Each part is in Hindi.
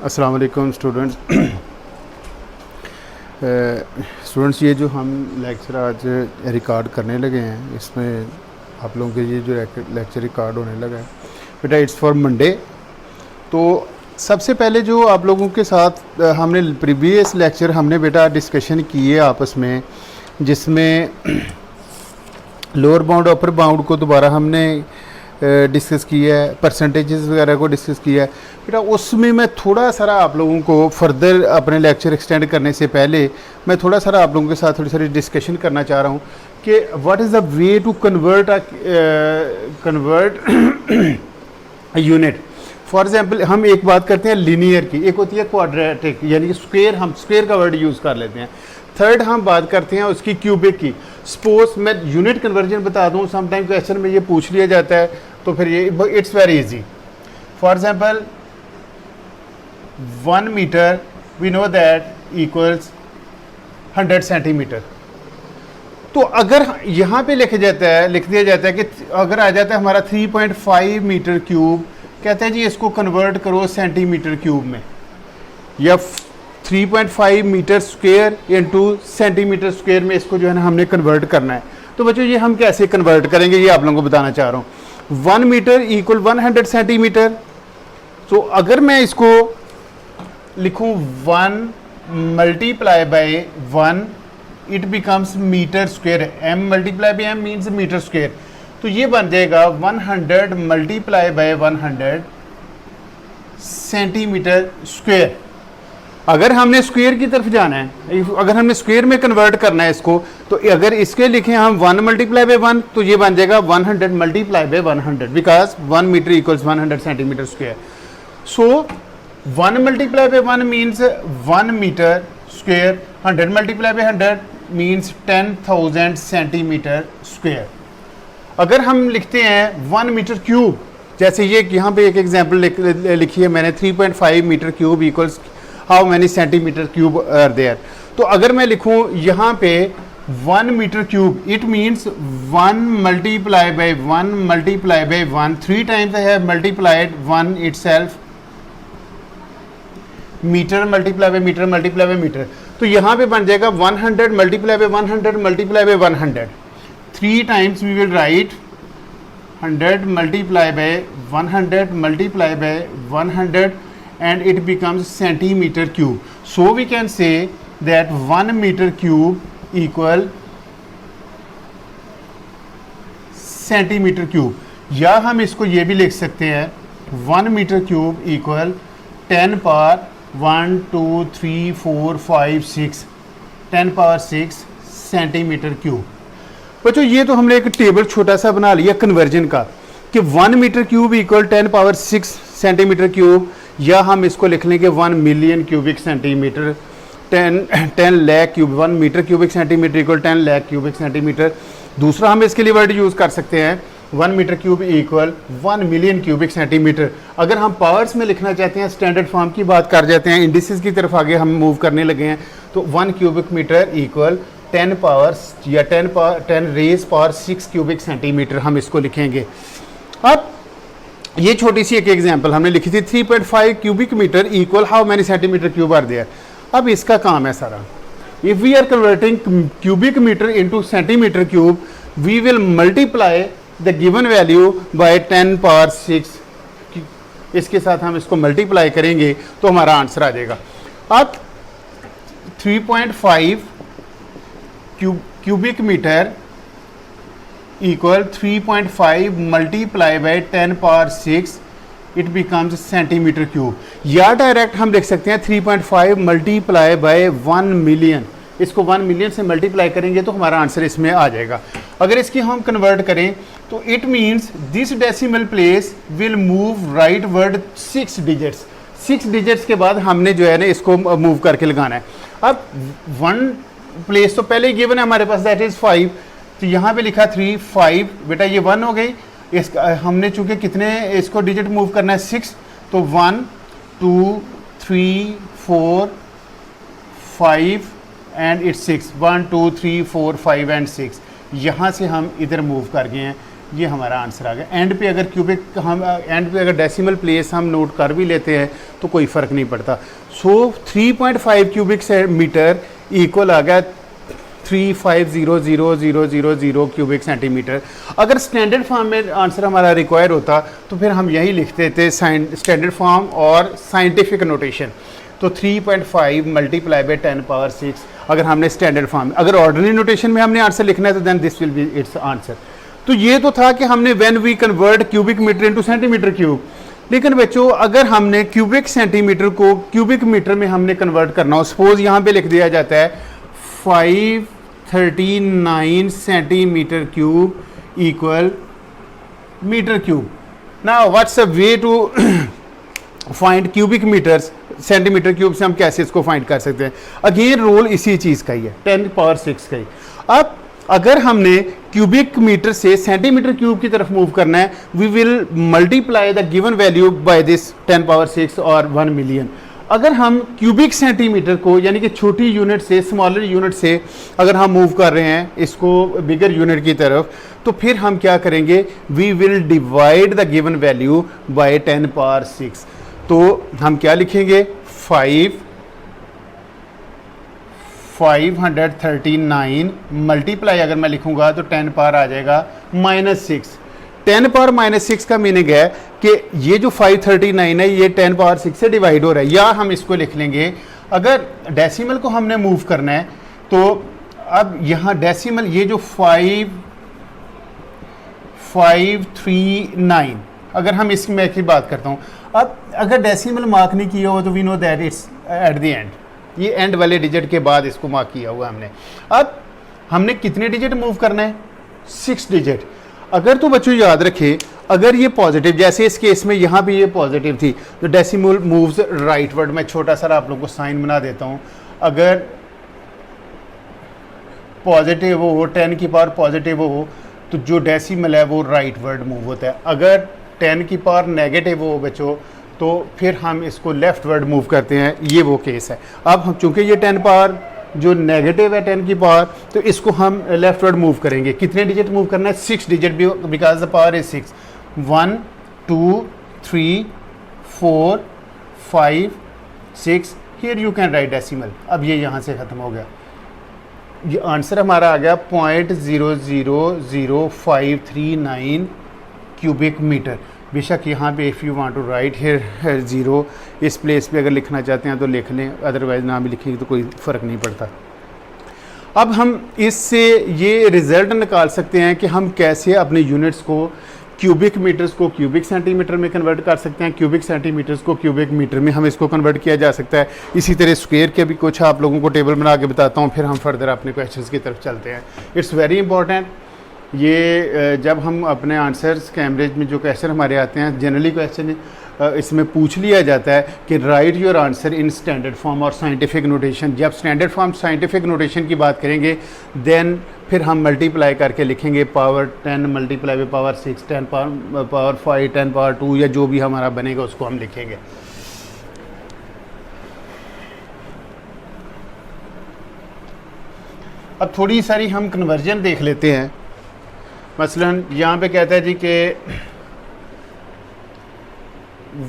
अस्सलाम वालेकुम स्टूडेंट्स। ये जो हम लेक्चर आज रिकॉर्ड करने लगे हैं, इसमें आप लोगों के ये जो लेक्चर रिकॉर्ड होने लगा है बेटा, इट्स फॉर मंडे। तो सबसे पहले जो आप लोगों के साथ हमने प्रीवियस लेक्चर हमने बेटा डिस्कशन किए आपस में, जिसमें लोअर बाउंड अपर बाउंड को दोबारा हमने डिस्कस किया है, परसेंटेजेस वगैरह को डिस्कस किया है बेटा। उसमें मैं थोड़ा सारा आप लोगों को फर्दर अपने लेक्चर एक्सटेंड करने से पहले मैं थोड़ा सारा आप लोगों के साथ थोड़ी सारी डिस्कशन करना चाह रहा हूँ कि what is the way to convert unit. For example हम एक बात करते हैं लीनियर की, एक होती है क्वाड्रेटिक यानी कि स्क्वायर, हम स्क्वायर का वर्ड यूज़ कर लेते हैं। थर्ड हम बात करते हैं उसकी क्यूबिक की। सपोज मैं यूनिट कन्वर्जन बता दूं, समटाइम क्वेश्चन में ये पूछ लिया जाता है, तो फिर ये it's very easy. For example 1 metre we know that equals 100 centimetre. तो अगर यहाँ पे लिख दिया जाता है कि अगर आ जाता है हमारा 3.5 मीटर क्यूब, कहते हैं जी इसको कन्वर्ट करो सेंटीमीटर क्यूब में, या 3.5 metre square into centimetre square में इसको जो है ना हमने कन्वर्ट करना है। तो बच्चों ये हम कैसे कन्वर्ट करेंगे ये आप लोगों को बताना चाह रहा हूँ। 1 मीटर इक्वल 100 सेंटीमीटर। तो अगर मैं इसको लिखूँ 1 multiply by 1, it becomes metre square. m multiply by m means metre square. तो ये बन जाएगा 100 मल्टीप्लाई बाय 100 सेंटीमीटर स्क्वायर। अगर हमने स्क्वायर की तरफ जाना है, अगर हमने स्क्वायर में कन्वर्ट करना है इसको, तो अगर इसके लिखें हम 1 मल्टीप्लाई बाय 1, तो ये बन जाएगा 100 multiply by 100, because 1 metre equals 100 centimetre square. So 1 multiply by 1 means 1 metre square, 100 multiply by 100 means 10,000 centimetre square. अगर हम लिखते हैं 1 मीटर क्यूब, जैसे ये यहाँ पे एक एग्जाम्पल लिखी है मैंने, 3.5 metre cube equals how many centimetre cube are there. तो अगर मैं लिखूं यहाँ पे 1 metre cube, it means 1 multiply by 1 multiply by 1, 3 times I have multiplied 1 itself, metre multiply by metre multiply by metre. तो यहाँ पे बन जाएगा 100 multiply by 100 multiply by 100, 3 times we will write 100 multiply by 100 multiply by 100 and it becomes centimeter cube. So we can say that 1 meter cube equal centimeter cube. या हम इसको ये भी लिख सकते हैं 1 metre cube equal 10 power 1 2 3 4 5 6 10 power 6 centimetre cube. बच्चों ये तो हमने एक टेबल छोटा सा बना लिया कन्वर्जन का कि 1 metre cube equal 10 power 6 centimetre cube, या हम इसको लिख लेंगे 1 million cubic centimetre, 10 lakh cube, 1 metre cubic centimetre equal 10 lakh cubic centimetre. दूसरा हम इसके लिए वर्ड यूज़ कर सकते हैं 1 metre cube equal 1 million cubic centimetre. अगर हम पावर्स में लिखना चाहते हैं, स्टैंडर्ड फॉर्म की बात कर जाते हैं, इंडिसेस की तरफ आगे हम मूव करने लगे हैं, तो 1 क्यूबिक मीटर इक्वल 10 पावर्स या 10 रेज पावर 6 क्यूबिक सेंटीमीटर हम इसको लिखेंगे। अब ये छोटी सी एक एग्जांपल हमने लिखी थी 3.5 cubic metre equal how many centimetre cube are there. अब इसका काम है सारा, if we are converting cubic metre into centimetre cube, we will multiply the given value by 10 power 6। इसके साथ हम इसको मल्टीप्लाई करेंगे तो हमारा आंसर आ जाएगा। अब 3.5 cubic metre equal 3.5 multiply by 10 power 6, it becomes centimetre cube. या डायरेक्ट हम लिख सकते हैं 3.5 मल्टीप्लाई बाय 1 मिलियन, इसको 1 मिलियन से मल्टीप्लाई करेंगे तो हमारा आंसर इसमें आ जाएगा। अगर इसकी हम कन्वर्ट करें तो it means this decimal place will move right word 6 digits. 6 digits के बाद हमने जो है ना इसको मूव करके लगाना है। अब 1 प्लेस तो पहले ही गिवन है हमारे पास, दैट इज़ 5, तो यहाँ पे लिखा 3 5, बेटा ये 1 हो गई। इसका हमने चूंकि कितने इसको डिजिट मूव करना है 6, तो 1 2 3 4 5 एंड इट्स 6, 1 2 3 4 5 एंड 6। यहाँ से हम इधर मूव कर गए हैं ये हमारा आंसर आ गया। एंड पे अगर क्यूबिक हम एंड पे अगर डेसिमल प्लेस हम नोट कर भी लेते हैं तो कोई फ़र्क नहीं पड़ता। सो 3.5 क्यूबिक मीटर इक्वल आ गया 3500000 क्यूबिक सेंटीमीटर। अगर स्टैंडर्ड फॉर्म में आंसर हमारा रिक्वायर होता तो फिर हम यही लिखते थे स्टैंडर्ड फॉर्म और साइंटिफिक नोटेशन। तो 3.5 मल्टीप्लाई बाय 10 पावर 6 अगर हमने स्टैंडर्ड फॉर्म में, अगर ऑर्डिनरी नोटेशन में हमने आंसर लिखना है तो then this will be its answer. तो ये तो था कि हमने when we convert cubic metre into centimetre cube. लेकिन बच्चों अगर हमने क्यूबिक सेंटीमीटर को क्यूबिक मीटर में हमने कन्वर्ट करना हो, सपोज यहाँ पे लिख दिया जाता है 539 centimetre cube equal metre cube. Now what's a way to find cubic metres, centimetre cube से हम कैसे इसको फाइंड कर सकते हैं। अगेन रोल इसी चीज़ का ही है, 10 पावर 6 का ही। अब अगर हमने क्यूबिक मीटर से सेंटीमीटर क्यूब की तरफ मूव करना है, we will multiply the given value by this 10 power 6 और 1 मिलियन। अगर हम क्यूबिक सेंटीमीटर को यानी कि छोटी यूनिट से स्मॉलर यूनिट से अगर हम मूव कर रहे हैं इसको बिगर यूनिट की तरफ, तो फिर हम क्या करेंगे, we will divide the given value by 10 power 6। तो हम क्या लिखेंगे, 539 मल्टीप्लाई अगर मैं लिखूंगा तो 10 पावर आ जाएगा -6। 10 पावर -6 का मीनिंग है कि ये जो 539 है ये 10 पावर 6 से डिवाइड हो रहा है। या हम इसको लिख लेंगे, अगर डेसिमल को हमने मूव करना है तो अब यहाँ डेसिमल ये जो 539 अगर हम इसमें की बात करता हूँ, अब अगर डेसिमल मार्क नहीं किया हुआ तो we know that it's at the end, ये एंड वाले डिजिट के बाद इसको मार्क किया हुआ हमने। अब हमने कितने डिजिट मूव करना है, 6 डिजिट। अगर तो बच्चों याद रखें, अगर ये पॉजिटिव, जैसे इस केस में यहाँ भी ये पॉजिटिव थी तो डेसिमल मूव्स राइटवर्ड। मैं छोटा सा आप लोगों को साइन बना देता हूँ। अगर पॉजिटिव हो, 10 की पावर पॉजिटिव हो तो जो डेसिमल है वो राइटवर्ड मूव होता है। अगर 10 की पावर नेगेटिव हो बच्चों तो फिर हम इसको लेफ्ट वर्ड मूव करते हैं, ये वो केस है। अब हम चूंकि ये 10 पावर जो नेगेटिव है 10 की पावर, तो इसको हम लेफ्ट वर्ड मूव करेंगे। कितने डिजिट मूव करना है, 6 digit, because the power is 6। 1 2 3 4 5 6, here you can write decimal. अब ये यहाँ से ख़त्म हो गया। ये आंसर हमारा आ गया 0.000539 क्यूबिक मीटर। बेशक यहाँ पे if you want to write here 0 इस प्लेस पे अगर लिखना चाहते हैं तो लिख लें, अदरवाइज़ ना भी लिखेंगे तो कोई फ़र्क नहीं पड़ता। अब हम इससे ये रिज़ल्ट निकाल सकते हैं कि हम कैसे अपने यूनिट्स को, क्यूबिक मीटर्स को क्यूबिक सेंटीमीटर में कन्वर्ट कर सकते हैं, क्यूबिक सेंटीमीटर्स को क्यूबिक मीटर में हम इसको कन्वर्ट किया जा सकता है। इसी तरह स्क्वायर के भी कुछ आप लोगों को टेबल बना के बताता हूँ, फिर हम फर्दर अपने क्वेश्चंस की तरफ चलते हैं। It's very important. ये जब हम अपने आंसर्स कैम्ब्रिज में जो क्वेश्चन हमारे आते हैं, जनरली क्वेश्चन इसमें पूछ लिया जाता है कि right your answer in standard form और साइंटिफिक नोटेशन। जब स्टैंडर्ड फॉर्म साइंटिफिक नोटेशन की बात करेंगे देन फिर हम मल्टीप्लाई करके लिखेंगे power 10 multiply by power 6, 10 power 5, 10 power 2 या जो भी हमारा बनेगा उसको हम लिखेंगे। अब थोड़ी सारी हम कन्वर्जन देख लेते हैं। मसलन यहाँ पे कहता है जी कि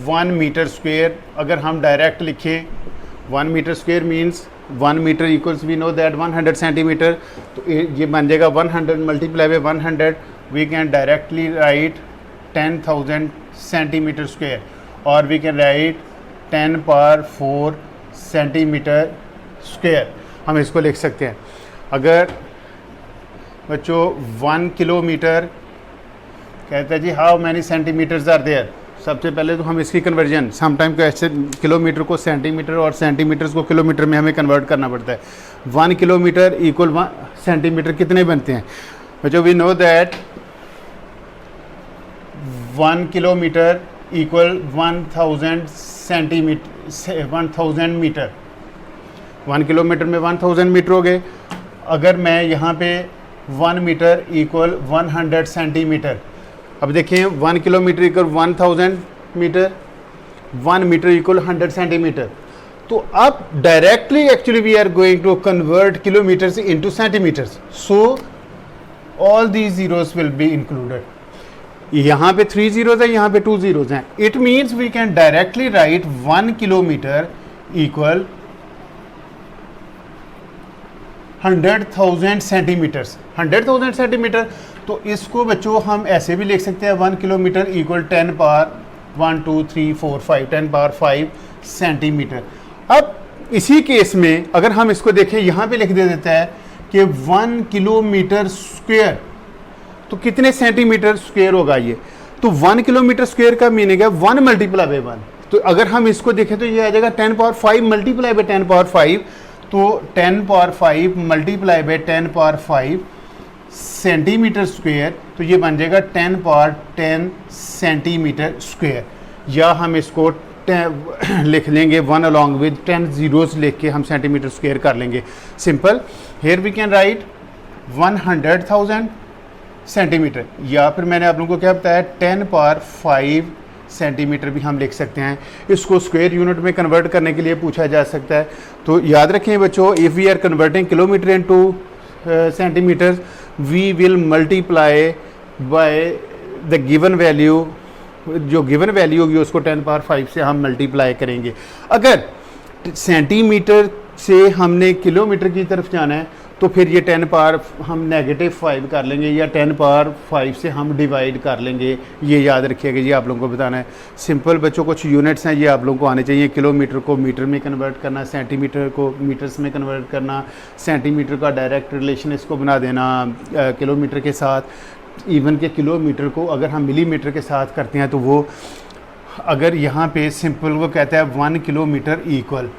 1 मीटर स्क्वायर, अगर हम डायरेक्ट लिखें 1 metre square means 1 metre equals we know that 100 centimetre. तो ये बन जाएगा 100 multiply by 100, we can directly write 10,000 centimetre square, और we can write 10 power 4 centimetre square. हम इसको लिख सकते हैं। अगर बच्चों 1 किलोमीटर कहता है जी how many centimetres are there, सबसे पहले तो हम इसकी कन्वर्जन, समटाइम क्वेश्चन किलोमीटर को सेंटीमीटर और सेंटीमीटर्स को किलोमीटर में हमें कन्वर्ट करना पड़ता है। 1 किलोमीटर इक्वल 1 सेंटीमीटर कितने बनते हैं बच्चों, we know that 1 kilometre equal 1000 centimetre, 1000 metre. 1 kilometre में 1000 मीटर हो गए। अगर मैं यहाँ पे 1 मीटर इक्वल 100 सेंटीमीटर, अब देखिए 1 kilometre equal 1000 metre, 1 metre equal 100 centimetre. तो अब directly actually we are going to convert kilometres into centimetres, so all these zeros will be included. यहाँ पे 3 zeros है, यहाँ पे 2 zeros हैं. It means we can directly write 1 kilometer equal 100,000 centimetres. 100,000 centimetre. तो इसको बच्चों हम ऐसे भी लिख सकते हैं 1 kilometre equal 10 power 1 2 3 4 5 10 power 5 centimetre. अब इसी केस में अगर हम इसको देखें, यहाँ पे लिख दे देता है कि 1 किलोमीटर स्क्वायर, तो कितने सेंटीमीटर स्क्वायर होगा ये. तो 1 किलोमीटर स्क्वायर का मीनिंग है 1 मल्टीप्लाई बाय 1. तो अगर हम इसको देखें तो ये आ जाएगा 10 पावर 5 मल्टीप्लाई बाय 10 पावर 5. तो 10 power 5 multiply by 10 power 5 centimetre square, तो ये बन जाएगा 10 पावर 10 सेंटीमीटर स्क्वायर. या हम इसको लिख लेंगे 1 अलॉन्ग विद 10 जीरोस लिख के हम सेंटीमीटर स्क्वायर कर लेंगे. Simple. Here we can write 100,000 centimetre, या फिर मैंने आप लोगों को क्या बताया 10 पावर 5 सेंटीमीटर भी हम लिख सकते हैं. इसको स्क्वायर यूनिट में कन्वर्ट करने के लिए पूछा जा सकता है. तो याद रखें बच्चों, if we are converting kilometre into centimetre, we will multiply by the given value. जो गिवन वैल्यू होगी उसको 10 पावर 5 से हम मल्टीप्लाई करेंगे. अगर सेंटीमीटर से हमने किलोमीटर की तरफ जाना है तो फिर ये 10 पावर हम -5 कर लेंगे, या 10 पावर 5 से हम डिवाइड कर लेंगे. ये याद रखिएगा, ये आप लोगों को बताना है. सिंपल बच्चों, कुछ यूनिट्स हैं ये आप लोगों को आने चाहिए. किलोमीटर को मीटर में कन्वर्ट करना, सेंटीमीटर को मीटर्स में कन्वर्ट करना, सेंटीमीटर का डायरेक्ट रिलेशन इसको बना देना किलोमीटर के साथ. इवन के किलोमीटर को अगर हम मिलीमीटर के साथ करते हैं तो वो, अगर यहाँ पे सिंपल वो कहता है 1 किलोमीटर इक्वल,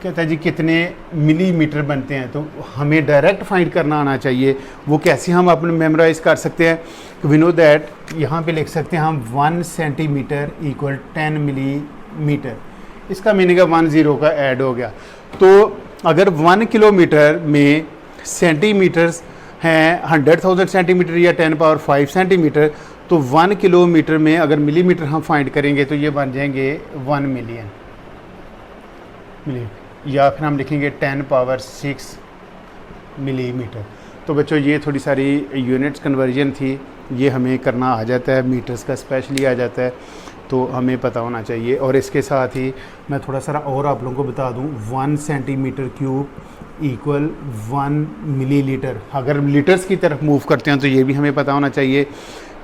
कहता है जी कितने मिलीमीटर बनते हैं, तो हमें डायरेक्ट फाइंड करना आना चाहिए. वो कैसे हम अपने मेमोराइज कर सकते हैं. वी नो दैट यहाँ पे लिख सकते हैं हम 1 सेंटीमीटर इक्वल 10 मिलीमीटर. इसका मीनिंग है 1 0 का ऐड हो गया. तो अगर 1 किलोमीटर में सेंटीमीटर्स हैं 100,000 सेंटीमीटर या 10 पावर 5 सेंटीमीटर, तो 1 किलोमीटर में अगर मिलीमीटर हम फाइंड करेंगे तो ये बन जाएंगे 1 मिलियन. या फिर हम लिखेंगे 10 पावर 6 मिलीमीटर. तो बच्चों ये थोड़ी सारी यूनिट्स कन्वर्जन थी, ये हमें करना आ जाता है, मीटर्स का स्पेशली आ जाता है, तो हमें पता होना चाहिए. और इसके साथ ही मैं थोड़ा सा और आप लोगों को बता दूं, 1 सेंटीमीटर क्यूब इक्वल 1 मिलीलीटर. अगर लीटर्स की तरफ मूव करते हैं तो ये भी हमें पता होना चाहिए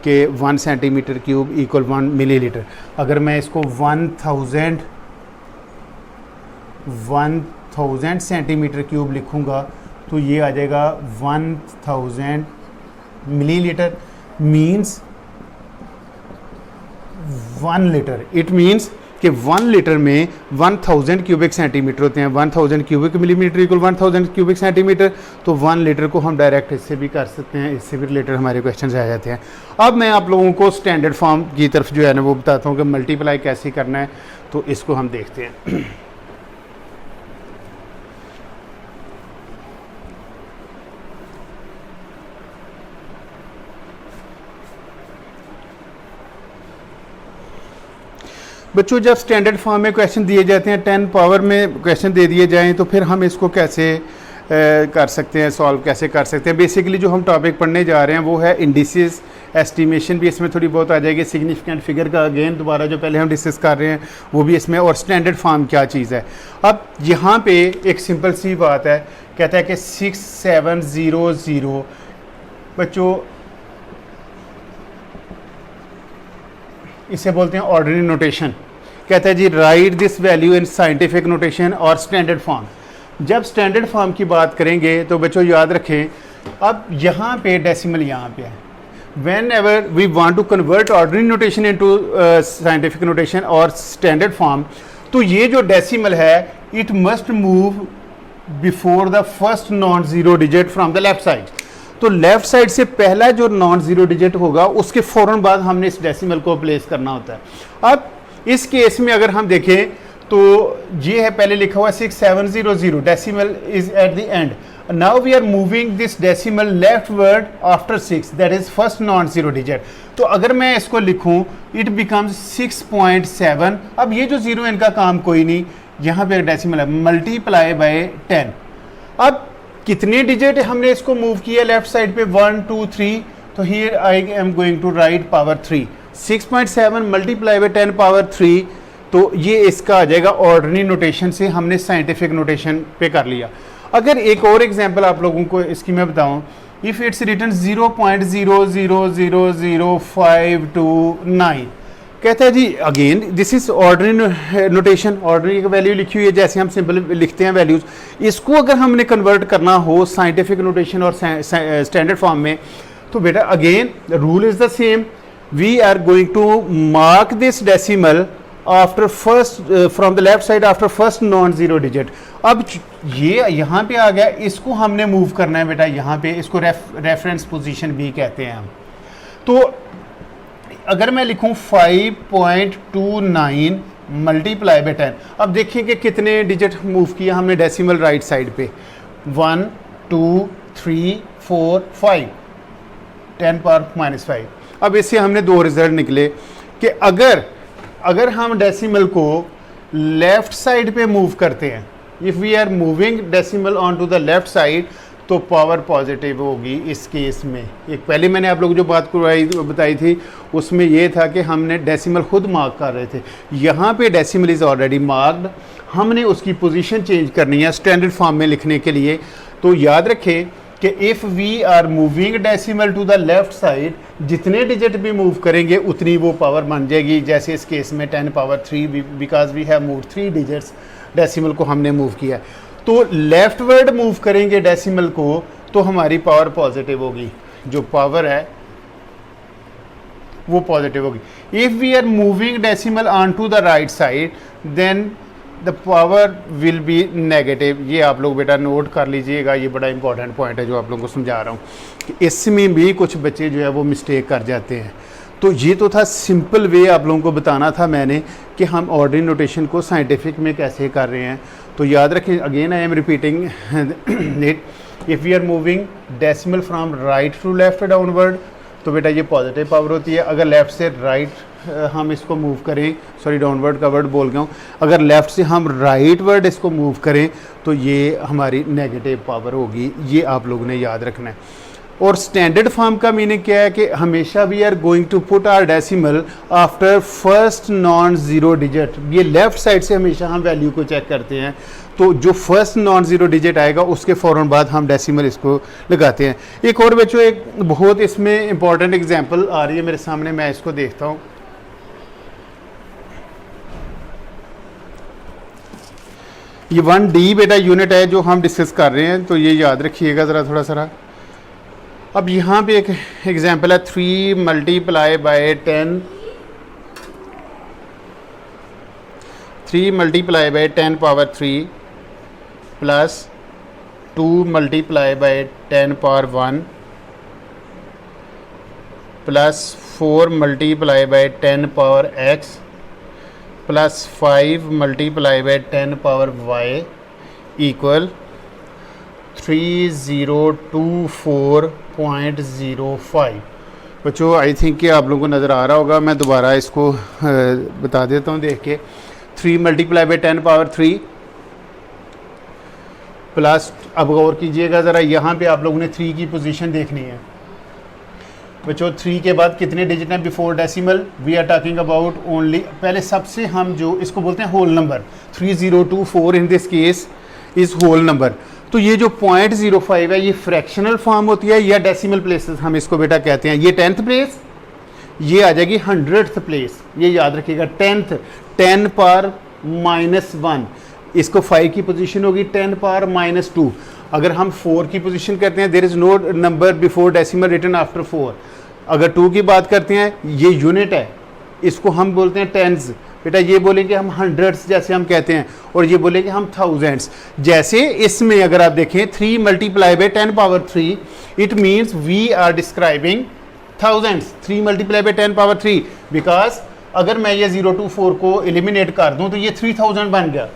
कि 1 सेंटीमीटर क्यूब इक्वल 1 मिलीलीटर. अगर मैं इसको 1000 सेंटीमीटर क्यूब लिखूंगा तो ये आ जाएगा 1000 millilitre. Means 1 litre. It means कि 1 लीटर में 1000 क्यूबिक सेंटीमीटर होते हैं. 1000 cubic millimetre equal 1000 cubic centimetre. तो 1 लीटर को हम डायरेक्ट इससे भी कर सकते हैं, इससे भी रिलेटेड हमारे क्वेश्चन आ जाते हैं. अब मैं आप लोगों को स्टैंडर्ड फॉर्म की तरफ जो है ना वो बताता हूँ कि मल्टीप्लाई कैसे करना है. तो इसको हम देखते हैं. बच्चों जब स्टैंडर्ड फॉर्म में क्वेश्चन दिए जाते हैं, 10 पावर में क्वेश्चन दे दिए जाएं, तो फिर हम इसको कैसे कर सकते हैं, सॉल्व कैसे कर सकते हैं. बेसिकली जो हम टॉपिक पढ़ने जा रहे हैं वो है इंडिसेस. एस्टिमेशन भी इसमें थोड़ी बहुत आ जाएगी. सिग्निफिकेंट फिगर का अगेन दोबारा जो पहले हम डिस्कस कर रहे हैं वो भी इसमें, और स्टैंडर्ड फॉर्म क्या चीज़ है. अब यहाँ पे एक सिंपल सी बात है, कहता है कि 6700. बच्चों इसे बोलते हैं ऑर्डिनरी नोटेशन. कहता है जी write this value in scientific notation और स्टैंडर्ड फॉर्म. जब स्टैंडर्ड फॉर्म की बात करेंगे तो बच्चों याद रखें, अब यहाँ पे डेसिमल यहाँ पे है. Whenever we want to convert ordinary notation into scientific notation और स्टैंडर्ड फॉर्म, तो ये जो डेसिमल है it must move before the first non zero digit from the left side. तो लेफ्ट साइड से पहला जो नॉन जीरो डिजिट होगा उसके फ़ौरन बाद हमने इस डेसिमल को प्लेस करना होता है. अब इस केस में अगर हम देखें तो ये है पहले लिखा हुआ 6700, decimal is at the end. Now we are moving this decimal leftward after 6, that is first non zero digit. तो अगर मैं इसको लिखूं इट बिकम्स 6.7. अब ये जो जीरो इनका काम कोई नहीं, यहाँ पे डेसिमल है, मल्टीप्लाई बाय 10. अब कितने डिजिट हमने इसको मूव किया लेफ्ट साइड पे, 1 2 3, तो here I am going to write power 3, 6.7 multiply by 10 power 3, तो ये इसका आ जाएगा ऑर्डिनरी नोटेशन से हमने साइंटिफिक नोटेशन पे कर लिया। अगर एक और एग्जांपल आप लोगों को इसकी मैं बताऊं, इफ़ इट्स रिटन 0.000529, कहता है जी again this is ordinary notation, ordinary की वैल्यू लिखी हुई है जैसे हम सिंपल लिखते हैं वैल्यूज़, इसको अगर हमने कन्वर्ट करना हो साइंटिफिक नोटेशन और स्टैंडर्ड फॉर्म में, तो बेटा again rule is the same, we are going to mark this decimal after first from the left side after first non zero digit. अब ये यहाँ पे आ गया, इसको हमने मूव करना है बेटा यहाँ पे, इसको रेफरेंस पोजीशन भी कहते हैं हम। तो अगर मैं लिखूँ 5.29 मल्टीप्लाई बाई 10, अब देखिए कि कितने डिजिट मूव किया हमने डेसिमल राइट साइड पे, 1 2 3 4 5, 10 पावर -5। अब इससे हमने दो रिजल्ट निकले कि अगर हम डेसिमल को लेफ्ट साइड पे मूव करते हैं, if we are moving decimal on to the left side, तो पावर पॉजिटिव होगी इस केस में। एक पहले मैंने आप लोगों को जो बात बताई थी उसमें ये था कि हमने डेसिमल खुद मार्क कर रहे थे, यहाँ पे डेसिमल इज़ ऑलरेडी मार्क्ड, हमने उसकी पोजीशन चेंज करनी है स्टैंडर्ड फॉर्म में लिखने के लिए। तो याद रखें कि if we are moving decimal to the left side, जितने डिजिट भी मूव करेंगे उतनी वो पावर बन जाएगी। जैसे इस केस में 10 power 3, because we have move 3 digits, decimal को हमने मूव किया। तो लेफ्ट वर्ड मूव करेंगे डेसिमल को तो हमारी पावर पॉजिटिव होगी, जो पावर है वो पॉजिटिव होगी। If we are moving decimal on to the right side then the power will be negative. ये आप लोग बेटा नोट कर लीजिएगा, ये बड़ा इंपॉर्टेंट पॉइंट है जो आप लोगों को समझा रहा हूँ कि इसमें भी कुछ बच्चे जो है वो मिस्टेक कर जाते हैं। तो ये तो था सिंपल वे आप लोगों को बताना था मैंने कि हम ऑर्डिनरी नोटेशन को साइंटिफिक में कैसे कर रहे हैं। तो याद रखें, again I am repeating it, if we are moving decimal from right to left downward, तो बेटा ये पॉजिटिव पावर होती है। अगर लेफ़्ट से राइट हम इसको मूव करें, सॉरी डाउनवर्ड का वर्ड बोल गया हूँ, अगर लेफ़्ट से हम राइट वर्ड इसको मूव करें तो ये हमारी नेगेटिव पावर होगी। ये आप लोगों ने याद रखना है। और स्टैंडर्ड फॉर्म का मीनिंग क्या है कि हमेशा we are going to put our decimal after first non zero digit. ये लेफ़्ट साइड से हमेशा हम वैल्यू को चेक करते हैं, तो जो फर्स्ट नॉन ज़ीरो डिजिट आएगा उसके फ़ौरन बाद हम डेसिमल इसको लगाते हैं। एक और बच्चों एक बहुत इसमें इंपॉर्टेंट एग्जांपल आ रही है मेरे सामने, मैं इसको देखता हूँ। ये 1D बेटा यूनिट है जो हम डिस्कस कर रहे हैं, तो ये याद रखिएगा ज़रा थोड़ा सा। अब यहाँ पे एक एग्जांपल है 3 multiply by 10, 3 multiply by 10 power 3 plus 2 multiply by 10 power 1 plus 4 multiply by 10 power x plus 5 multiply by 10 power y equal 3024.05। बच्चों आई थिंक कि आप लोगों को नज़र आ रहा होगा, मैं दोबारा इसको बता देता हूँ देख के। 3 मल्टीप्लाई बाई 10 पावर 3 प्लस, अब गौर कीजिएगा ज़रा, यहाँ पे आप लोगों ने 3 की पोजीशन देखनी है। बच्चों 3 के बाद कितने डिजिट हैं before decimal? We are talking about only, पहले सबसे हम जो इसको बोलते हैं whole number, 3024 in this case is whole number. तो ये जो 0.05 है ये फ्रैक्शनल फॉर्म होती है या डेसिमल प्लेसेस हम इसको बेटा कहते हैं। ये 10th प्लेस, ये आ जाएगी 100th प्लेस, ये याद रखिएगा 10th, 10 पावर -1, इसको 5 की पोजीशन होगी 10 पावर -2। अगर हम 4 की पोजीशन करते हैं, there is no number before decimal written after 4। अगर 2 की बात करते हैं, ये यूनिट है, इसको हम बोलते हैं टेंस। बेटा ये बोलेंगे हम हंड्रेड्स जैसे हम कहते हैं, और ये बोलेंगे हम थाउजेंड्स। जैसे इसमें अगर आप देखें 3 multiply by 10 power 3, it means we are describing thousands. 3 multiply by 10 power 3, because अगर मैं ये 0 to 4 को एलिमिनेट कर दूं तो ये 3000 बन गया।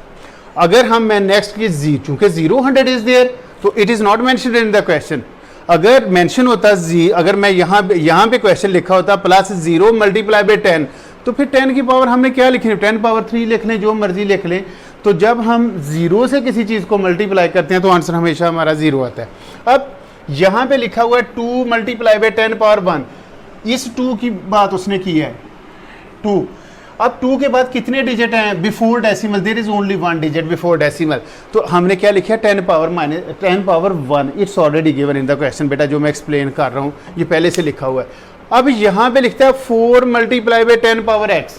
अगर हम मैं नेक्स्ट की जी, चूंकि 0 इज देयर तो it is not mentioned in the question. अगर मेंशन होता जी, अगर मैं यहाँ पे क्वेश्चन लिखा होता प्लस 0 मल्टीप्लाई बाई 10, तो फिर 10 की पावर हमने क्या लिखनी है? 10 पावर 3 लिख लें, जो मर्जी लिख लें। तो जब हम 0 से किसी चीज़ को मल्टीप्लाई करते हैं तो आंसर हमेशा हमारा 0 आता है। अब यहाँ पे लिखा हुआ है 2 मल्टीप्लाई बाय 10 पावर 1, इस 2 की बात उसने की है 2। अब 2 के बाद कितने डिजिट हैं before decimal, there is only 1 digit before decimal, तो हमने क्या लिखा है 10 power 1, it's already given in the question बेटा, जो मैं एक्सप्लेन कर रहा हूँ ये पहले से लिखा हुआ है। अब यहाँ पे लिखता है 4 मल्टीप्लाई बाय 10 पावर x,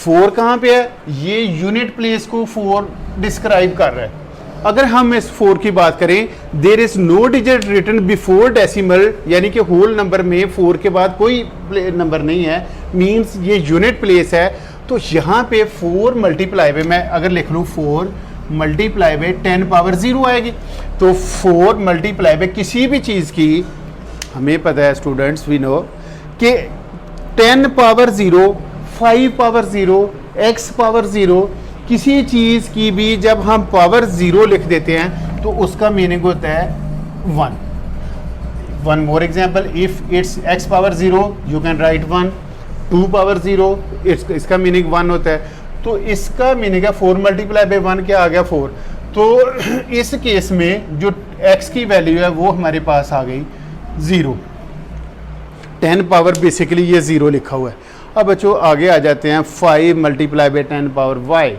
4 कहाँ पे है, ये यूनिट प्लेस को 4 डिस्क्राइब कर रहा है। अगर हम इस 4 की बात करें, there is no digit written before decimal, यानी कि होल नंबर में 4 के बाद कोई नंबर नहीं है, मींस ये यूनिट प्लेस है। तो यहाँ पे 4 मल्टीप्लाई बाय, मैं अगर लिख लूँ 4 मल्टीप्लाई बाय 10 पावर 0 आएगी। तो 4 मल्टीप्लाई बाय किसी भी चीज़ की, हमें पता है स्टूडेंट्स वी नो कि 10 पावर 0, 5 पावर 0, x पावर 0, किसी चीज़ की भी जब हम पावर 0 लिख देते हैं तो उसका मीनिंग होता है 1। One more example, if it's x power 0 you can write 1, 2 power 0 इसका मीनिंग 1 होता है। तो इसका मीनिंग है 4 मल्टीप्लाई बाय 1 क्या आ गया 4। तो इस केस में जो x की वैल्यू है वो हमारे पास आ गई 0, 10 पावर बेसिकली ये 0 लिखा हुआ है। अब बच्चों आगे आ जाते हैं 5 मल्टीप्लाई बाय 10 पावर y।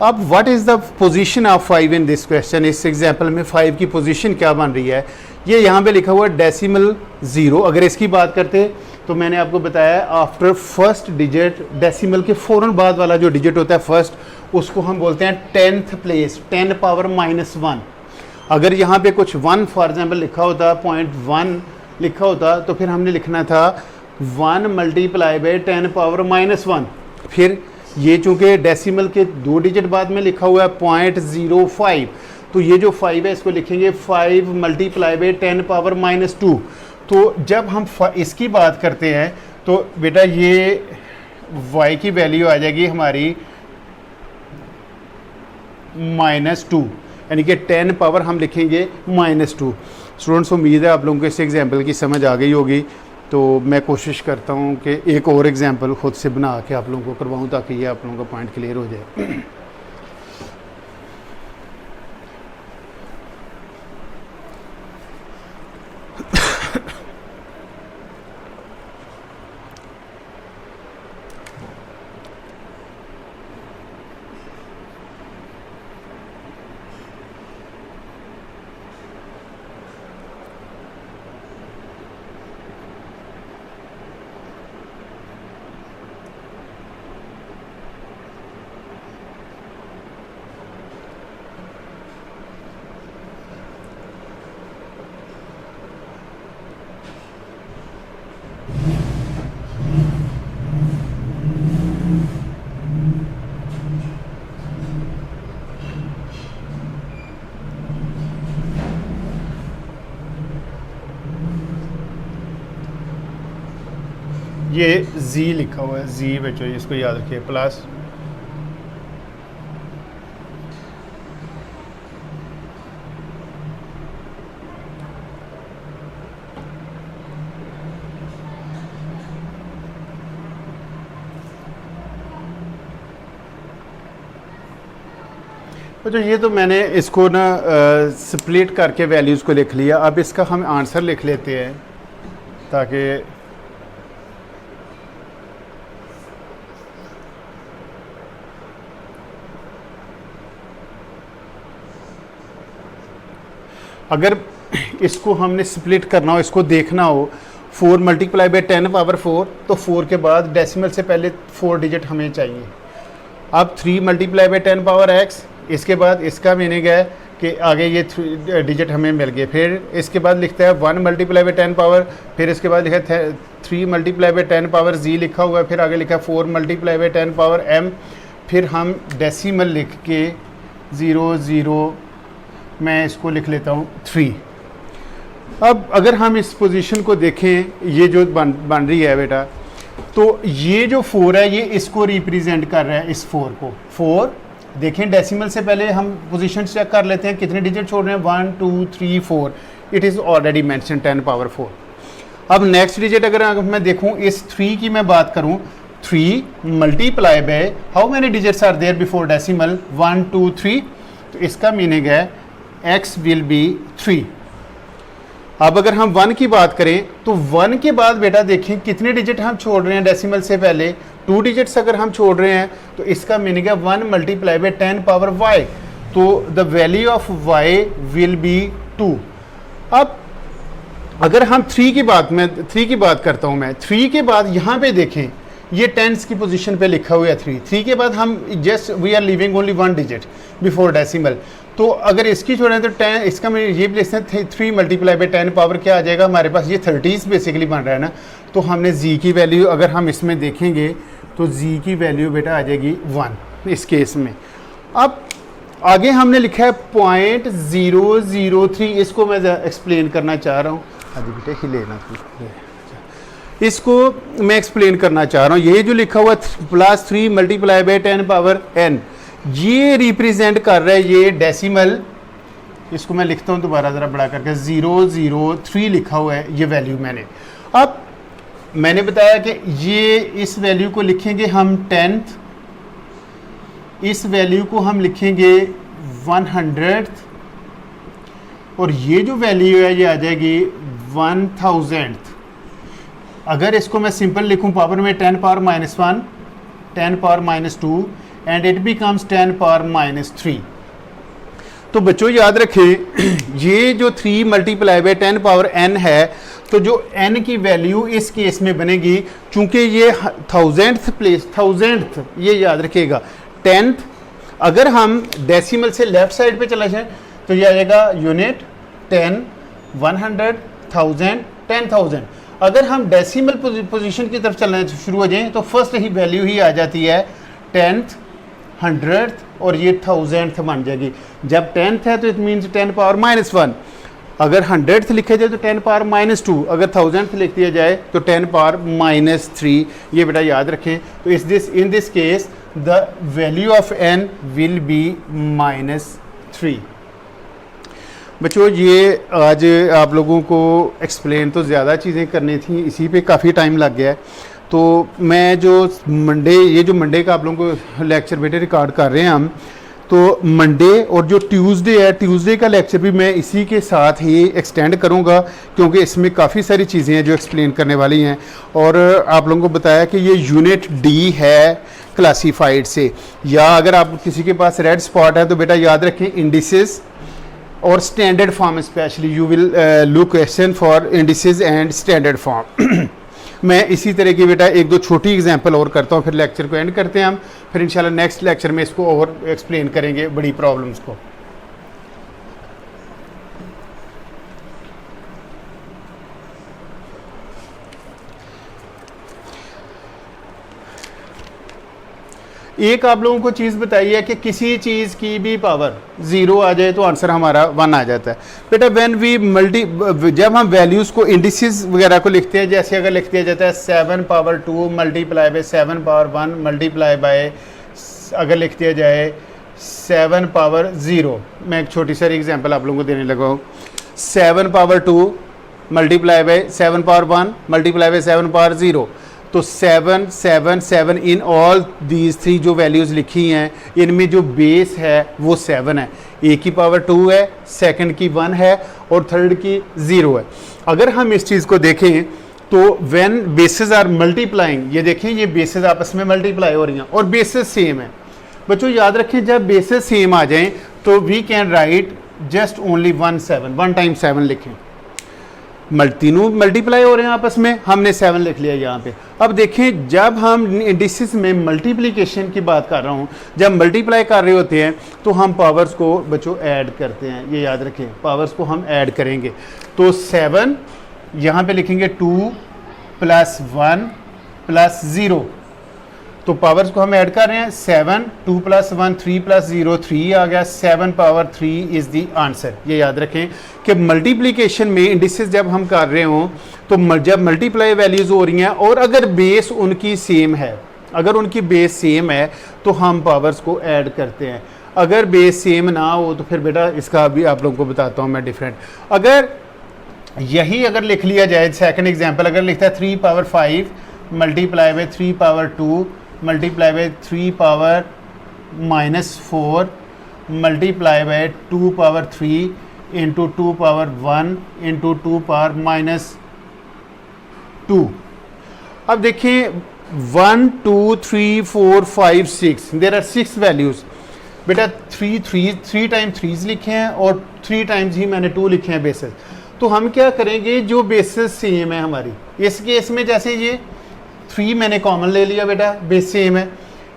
अब what is the position of 5 in this question, इस एग्जांपल में 5 की पोजीशन क्या बन रही है, ये यहाँ पे लिखा हुआ है डेसिमल 0। अगर इसकी बात करते तो मैंने आपको बताया आफ्टर फर्स्ट डिजिट, डेसिमल के फ़ौरन बाद वाला जो डिजिट होता है फर्स्ट, उसको हम बोलते हैं 10th प्लेस, 10 पावर -1। अगर यहाँ पे कुछ 1 फॉर एग्जाम्पल लिखा होता, 0.1 लिखा होता, तो फिर हमने लिखना था 1 मल्टीप्लाई बाय 10 पावर -1। फिर ये चूँकि डेसिमल के 2 डिजिट बाद में लिखा हुआ है 0.05, तो ये जो 5 है इसको लिखेंगे 5 मल्टीप्लाई बाय 10 पावर -2। तो जब हम इसकी बात करते हैं तो बेटा ये y की वैल्यू आ जाएगी हमारी -2, यानी कि 10 पावर हम लिखेंगे -2। स्टूडेंट्स उम्मीद है आप लोगों को इस एग्जाम्पल की समझ आ गई होगी। तो मैं कोशिश करता हूँ कि एक और एग्जाम्पल ख़ुद से बना के आप लोगों को करवाऊँ ताकि ये आप लोगों का पॉइंट क्लियर हो जाए। ये z लिखा हुआ है, z बच्चों इसको याद रखिए प्लस तो ये तो मैंने इसको ना स्प्लिट करके वैल्यूज़ को लिख लिया। अब इसका हम आंसर लिख लेते हैं ताकि अगर इसको हमने स्प्लिट करना हो, इसको देखना हो, 4 मल्टीप्लाई बाय 10 पावर 4, तो 4 के बाद डेसिमल से पहले 4 डिजिट हमें चाहिए। अब 3 मल्टीप्लाई बाय 10 पावर x, इसके बाद इसका मीनिंग है कि आगे ये 3 डिजिट हमें मिल गए। फिर इसके बाद लिखता है 1 मल्टीप्लाई बाय 10 पावर, फिर इसके बाद लिखा है 3 मल्टीप्लाई बाय 10 पावर z लिखा हुआ है, फिर आगे लिखा है 4 मल्टीप्लाई बाय 10 पावर m, फिर हम डेसिमल लिख के 0 0 मैं इसको लिख लेता हूँ 3। अब अगर हम इस पोजीशन को देखें, ये जो बन रही है बेटा, तो ये जो 4 है ये इसको रिप्रेजेंट कर रहा है, इस 4 को। 4 देखें डेसिमल से पहले हम पोजीशन चेक कर लेते हैं कितने डिजिट छोड़ रहे हैं, 1 2 3 4, it is already mention 10 power 4। अब नेक्स्ट डिजिट अगर मैं देखूँ, इस 3 की मैं बात करूँ, 3 multiply by how many digits are there before decimal, 1 2 3, तो इसका मीनिंग है x विल बी 3। अब अगर हम 1 की बात करें तो 1 के बाद बेटा देखें कितने डिजिट हम छोड़ रहे हैं डेसिमल से पहले, 2 डिजिट्स अगर हम छोड़ रहे हैं तो इसका मीनिंग है 1 मल्टीप्लाई बाई 10 पावर y, तो the value of y will be 2। अब अगर हम 3 की बात करता हूं मैं, 3 के बाद यहाँ पे देखें ये टेंस की पोजीशन पे लिखा हुआ है 3 के बाद हम just we are leaving only 1 digit before decimal, तो अगर इसकी छोड़ें तो 10, इसका मैं ये भी लिखते हैं 3 मल्टीप्लाई बाई 10 पावर क्या आ जाएगा हमारे पास, ये 30s बेसिकली बन रहा है ना, तो हमने z की वैल्यू अगर हम इसमें देखेंगे तो z की वैल्यू बेटा आ जाएगी 1 इस केस में। अब आगे हमने लिखा है 0.003, इसको मैं एक्सप्लेन करना चाह रहा हूँ, अभी बेटे ही लेना, इसको मैं एक्सप्लेन करना चाह रहा हूँ। ये जो लिखा हुआ +3 मल्टीप्लाई बाई 10 पावर n, ये रिप्रेजेंट कर रहा है ये डेसिमल, इसको मैं लिखता हूँ दोबारा ज़रा बड़ा करके, 003 लिखा हुआ है ये वैल्यू मैंने। अब मैंने बताया कि ये इस वैल्यू को लिखेंगे हम 10th, इस वैल्यू को हम लिखेंगे 100th, और ये जो वैल्यू है ये आ जाएगी 1000th। अगर इसको मैं सिंपल लिखूं पावर में 10 power -1, 10 power -2 and it becomes 10 power -3। तो बच्चों याद रखें ये जो 3 मल्टीप्लाई बाई 10 पावर n है, तो जो n की वैल्यू इस केस में बनेगी, चूंकि ये 1000th ये याद रखिएगा 10th, अगर हम डेसिमल से लेफ्ट साइड पे चला जाए तो ये आ जाएगा यूनिट 10, 100, 1000, 10,000। अगर हम डेसिमल पोजीशन की तरफ चलना शुरू हो जाएं तो फर्स्ट ही वैल्यू ही आ जाती है 10th, 100th और ये 1000th बन जाएगी। जब 10th है तो इट मीन्स 10 पावर -1, अगर 100th लिखा जाए तो 10 पावर -2, अगर 1000th लिख दिया जाए तो 10 पावर -3। ये बेटा याद रखें। तो इन this case the value of n will be -3। बच्चों ये आज आप लोगों को एक्सप्लेन तो ज़्यादा चीज़ें करनी थी, इसी पे काफ़ी टाइम लग गया है। तो मैं जो मंडे का आप लोगों को लेक्चर बेटे रिकॉर्ड कर रहे हैं हम, तो मंडे और जो ट्यूसडे का लेक्चर भी मैं इसी के साथ ही एक्सटेंड करूंगा, क्योंकि इसमें काफ़ी सारी चीज़ें हैं जो एक्सप्लेन करने वाली हैं। और आप लोगों को बताया कि ये यूनिट डी है क्लासीफाइड से, या अगर आप किसी के पास रेड स्पॉट है तो बेटा याद रखें इंडिसेस और standard form, specially you will look question for indices and standard form. मैं इसी तरह की बेटा 1-2 छोटी एग्जांपल और करता हूँ, फिर लेक्चर को एंड करते हैं हम, फिर इंशाल्लाह नेक्स्ट लेक्चर में इसको और एक्सप्लेन करेंगे बड़ी प्रॉब्लम्स को। एक आप लोगों को चीज़ बताई है कि किसी चीज़ की भी पावर 0 आ जाए तो आंसर हमारा 1 आ जाता है। बेटा जब हम वैल्यूज़ को इंडिसेस वगैरह को लिखते हैं, जैसे अगर लिख दिया जाता है 7 power 2 multiply by 7 power 1 multiply by, अगर लिख दिया जाए 7 पावर 0, मैं एक छोटी सारी एग्जांपल आप लोगों को देने लगा हूँ, 7 power 2 multiply by 7 power 1 multiply by 7 power 0, तो 7 7 7 इन ऑल दीज 3 जो वैल्यूज़ लिखी हैं, इनमें जो बेस है वो 7 है, ए की पावर 2 है, सेकंड की 1 है और थर्ड की 0 है। अगर हम इस चीज़ को देखें तो व्हेन बेसेस आर मल्टीप्लाइंग, ये देखें ये बेसेस आपस में मल्टीप्लाई हो रही हैं और बेसेस सेम है। बच्चों याद रखें जब बेसेस सेम आ जाएं तो we can write just only 1 time 7 लिखें, तीनों मल्टीप्लाई हो रहे हैं आपस में, हमने 7 लिख लिया यहाँ पे। अब देखें जब हम इंडिसेस में मल्टीप्लिकेशन की बात कर रहा हूँ, जब मल्टीप्लाई कर रहे होते हैं तो हम पावर्स को बच्चों ऐड करते हैं, ये याद रखें पावर्स को हम ऐड करेंगे। तो 7 यहाँ पे लिखेंगे 2 + 1 + 0, तो पावर्स को हम ऐड कर रहे हैं 7 2 + 1 3 + 0 3 आ गया, 7 पावर 3 इज़ दी आंसर। ये याद रखें कि मल्टीप्लिकेशन में इंडिसेस जब हम कर रहे हों तो जब मल्टीप्लाई वैल्यूज़ हो रही हैं और अगर बेस उनकी सेम है, अगर उनकी बेस सेम है तो हम पावर्स को ऐड करते हैं। अगर बेस सेम ना हो तो फिर बेटा इसका भी आप लोगों को बताता हूँ मैं डिफरेंट। अगर यही अगर लिख लिया जाए, सेकंड एग्जांपल अगर लिखता है 3 power 5 multiply by 3 power 2 multiply by 3 power -4 multiply by 2 power 3 into 2 power 1 into 2 power minus 2। अब देखिए 1 2 3 4 5 6 देयर आर 6 वैल्यूज़। बेटा 3 टाइम 3 लिखे हैं और 3 टाइम्स ही मैंने 2 लिखे हैं बेसिस। तो हम क्या करेंगे, जो बेसिस सेम है हमारी, इस केस में जैसे ये 3 मैंने कॉमन ले लिया बेटा, बेस सेम है,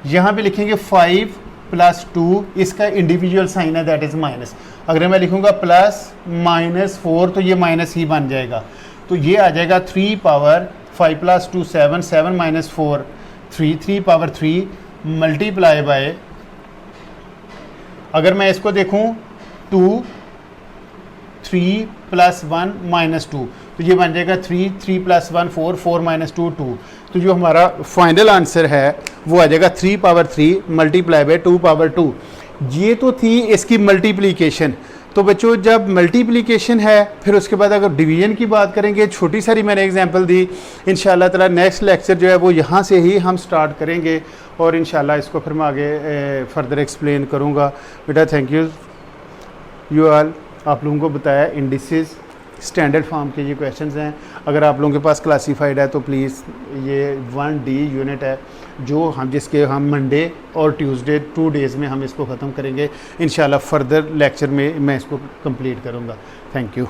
यहाँ पे लिखेंगे 5 प्लस 2, इसका इंडिविजुअल साइन है दैट इज़ माइनस। अगर मैं लिखूँगा प्लस माइनस 4 तो ये माइनस ही बन जाएगा, तो ये आ जाएगा 3 power 5 plus 2 7, 7 minus 4 3, 3 power 3 multiply bye, अगर मैं इसको देखूं 2 3 प्लस 1 माइनस 2 तो ये बन जाएगा 3, 3 प्लस 1 4, 4 माइनस 2 2। तो जो हमारा फाइनल आंसर है वो आ जाएगा 3 पावर 3 मल्टीप्लाई बाय 2 पावर 2। ये तो थी इसकी मल्टीप्लिकेशन। तो बच्चों जब मल्टीप्लिकेशन है फिर उसके बाद अगर डिवीजन की बात करेंगे, छोटी सारी मैंने एग्जांपल दी, इंशाल्लाह ताला नेक्स्ट लेक्चर जो है वो यहाँ से ही हम स्टार्ट करेंगे और इंशाल्लाह इसको फिर मैं आगे फर्दर एक्सप्लेन करूँगा। बेटा थैंक यू ऑल। आप लोगों को बताया इंडिसेस स्टैंडर्ड फॉर्म के ये क्वेश्चंस हैं। अगर आप लोगों के पास क्लासीफाइड है तो प्लीज़ ये 1D यूनिट है जो हम मंडे और ट्यूसडे 2 डेज़ में हम इसको ख़त्म करेंगे। इंशाल्लाह फर्दर लेक्चर में मैं इसको कंप्लीट करूँगा। Thank you.